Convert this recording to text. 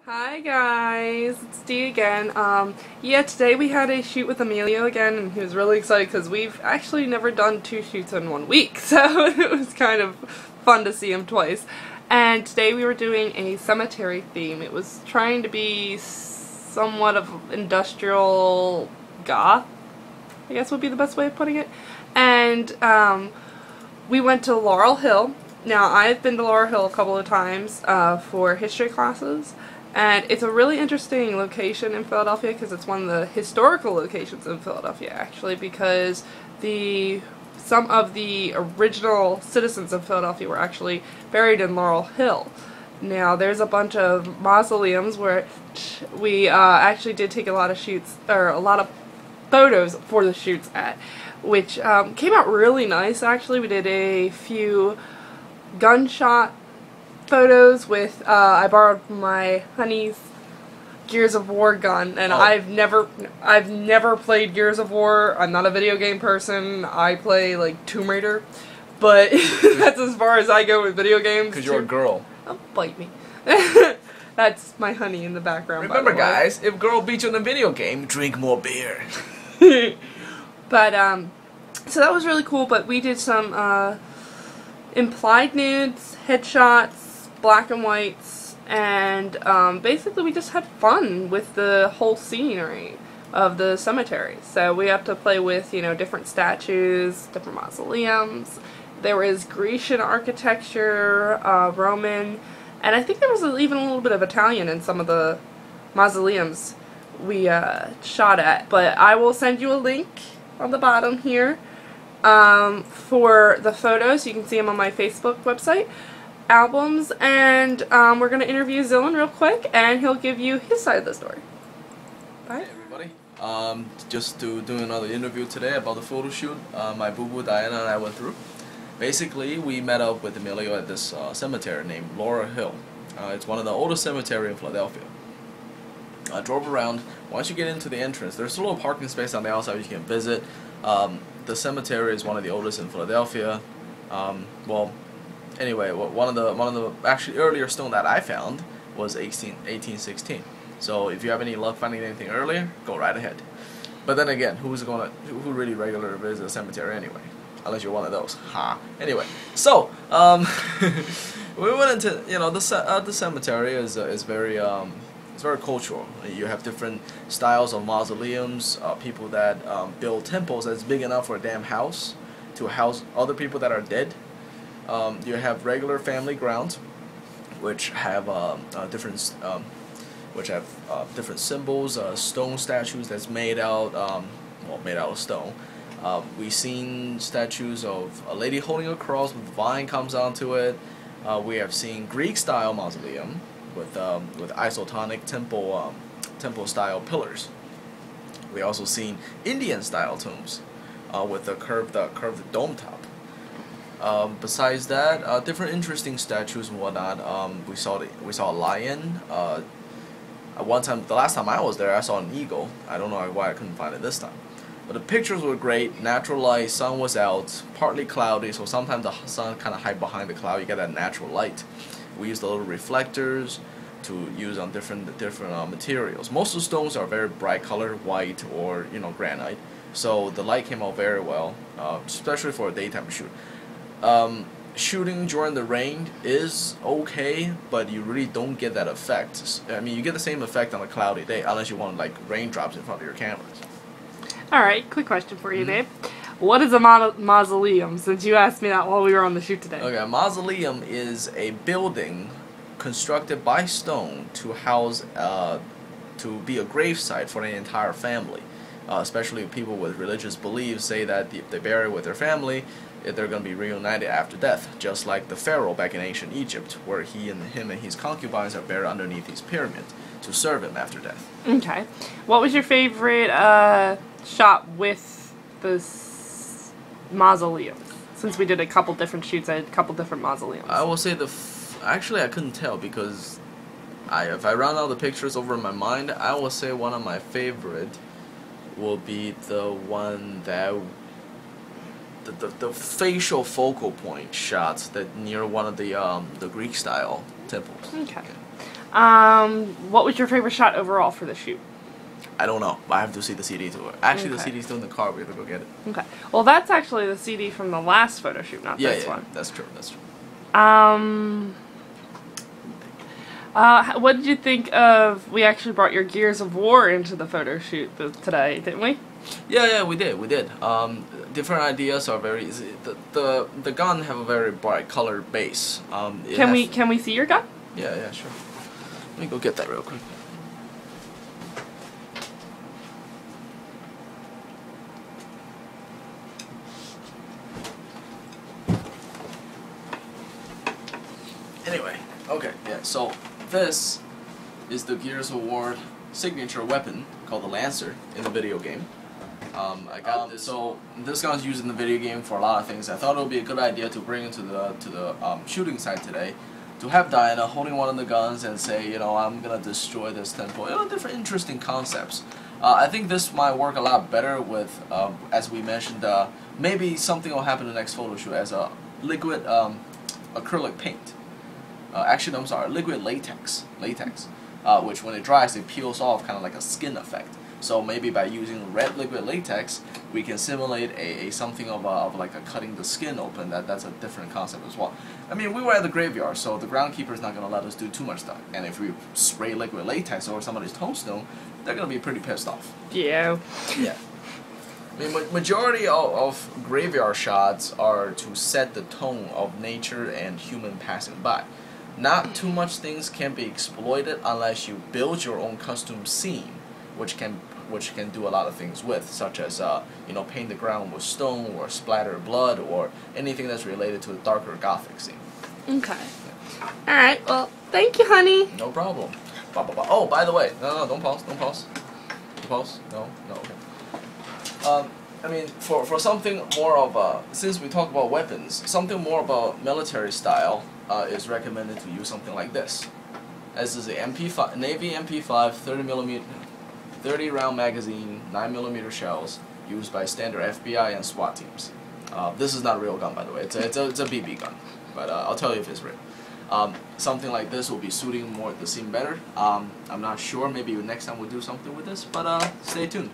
Hi guys, it's Dee again. Yeah, today we had a shoot with Emilio again, and he was really excited because we've actually never done 2 shoots in 1 week, so it was kind of fun to see him twice. And today we were doing a cemetery theme. It was trying to be somewhat of industrial goth, I guess would be the best way of putting it. And we went to Laurel Hill. Now, I've been to Laurel Hill a couple of times for history classes. And it's a really interesting location in Philadelphia because it's one of the historical locations in Philadelphia, actually, because some of the original citizens of Philadelphia were actually buried in Laurel Hill. Now, there's a bunch of mausoleums where we actually did take a lot of photos for the shoots at, which came out really nice, actually. We did a few gunshot photos with I borrowed my honey's Gears of War gun, and I've never played Gears of War. I'm not a video game person. I play like Tomb Raider, but that's as far as I go with video games. Because you're a girl. Don't bite me. That's my honey in the background. Remember, guys, if girl beats you in a video game, drink more beer. But so that was really cool. But we did some implied nudes, headshots, black and whites, and basically we just had fun with the whole scenery of the cemetery. So we have to play with, you know, different statues, different mausoleums. There was Grecian architecture, Roman, and I think there was even a little bit of Italian in some of the mausoleums we shot at. But I will send you a link on the bottom here for the photos. You can see them on my Facebook website. Albums, and we're going to interview Zillin real quick, and he'll give you his side of the story. Bye. Hey everybody, just doing another interview today about the photo shoot my boo-boo Diana and I went through. Basically, we met up with Emilio at this cemetery named Laurel Hill. It's one of the oldest cemeteries in Philadelphia. I drove around. Once you get into the entrance, there's a little parking space on the outside you can visit. The cemetery is one of the oldest in Philadelphia. Anyway, one of the actually earlier stone that I found was 1816. So if you have any luck finding anything earlier, go right ahead. But then again, who really regularly visits a cemetery anyway? Unless you're one of those. Ha. Anyway, so we went into, you know, the cemetery is very it's very cultural. You have different styles of mausoleums, people that build temples that's big enough for a damn house to house other people that are dead. You have regular family grounds, which have different symbols, stone statues that's made out of stone. We've seen statues of a lady holding a cross with a vine comes onto it. We have seen Greek style mausoleum with isotonic temple style pillars. We also seen Indian style tombs with the curved dome top. Besides that, different interesting statues and whatnot. We saw a lion. One time, the last time I was there, I saw an eagle. I don't know why I couldn't find it this time. But the pictures were great. Natural light, sun was out, partly cloudy, so sometimes the sun kind of hide behind the cloud. You get that natural light. We used a little reflectors to use on different materials. Most of the stones are very bright colored, white or granite. So the light came out very well, especially for a daytime shoot. Shooting during the rain is okay, but you really don't get that effect. I mean, you get the same effect on a cloudy day, unless you want like raindrops in front of your cameras. Alright, quick question for you, babe. What is a mausoleum, since you asked me that while we were on the shoot today? Okay, a mausoleum is a building constructed by stone to house, to be a gravesite for the entire family. Especially people with religious beliefs say that if they bury with their family, they're going to be reunited after death, just like the pharaoh back in ancient Egypt, where him and his concubines are buried underneath his pyramid to serve him after death. Okay. What was your favorite shot with this mausoleum? Since we did a couple different shoots at a couple different mausoleums. I will say actually I couldn't tell because if I round out the pictures over in my mind, I will say one of my favorite will be the one that the facial focal point shots that near one of the Greek style temples. Okay. What was your favorite shot overall for the shoot? I don't know. I have to see the CD to it. Actually, the Okay. CD's still in the car. We have to go get it. Okay. Well, that's actually the CD from the last photo shoot, not this one. That's true. That's true. What did you think of? We actually brought your Gears of War into the photo shoot today, didn't we? Yeah, we did. Different ideas are very easy. The gun have a very bright colored base. Can we see your gun? Yeah, sure. Let me go get that real quick. Anyway, okay, yeah. So this is the Gears of War signature weapon called the Lancer in the video game. I got this. So this gun's used in the video game for a lot of things. I thought it would be a good idea to bring it to the shooting site today, to have Diana holding one of the guns and say, you know, I'm gonna destroy this temple. You know, different interesting concepts. I think this might work a lot better with, as we mentioned, maybe something will happen in the next photo shoot as a liquid acrylic paint. Actually, I'm sorry, liquid latex, which when it dries, it peels off, kind of like a skin effect. So maybe by using red liquid latex, we can simulate a something of like a cutting the skin open. That's a different concept as well. I mean, we were at the graveyard, so the groundkeeper is not going to let us do too much stuff. And if we spray liquid latex over somebody's tombstone, they're going to be pretty pissed off. Yeah. Yeah. I mean, majority of graveyard shots are to set the tone of nature and human passing by. Not too much things can be exploited unless you build your own custom scene, which can do a lot of things with, such as you know, paint the ground with stone or splatter blood or anything that's related to a darker gothic scene. Okay. Yeah. All right. Well, thank you, honey. No problem. Oh, by the way, no, don't pause. Don't pause. No. Okay. I mean, for something more of since we talk about weapons, something more about military style is recommended to use something like this. This is a MP5 Navy MP5 30 round magazine, 9mm shells used by standard FBI and SWAT teams. This is not a real gun, by the way. It's a BB gun, but I'll tell you if it's real. Something like this will be suiting the scene better. I'm not sure. Maybe next time we'll do something with this, but stay tuned.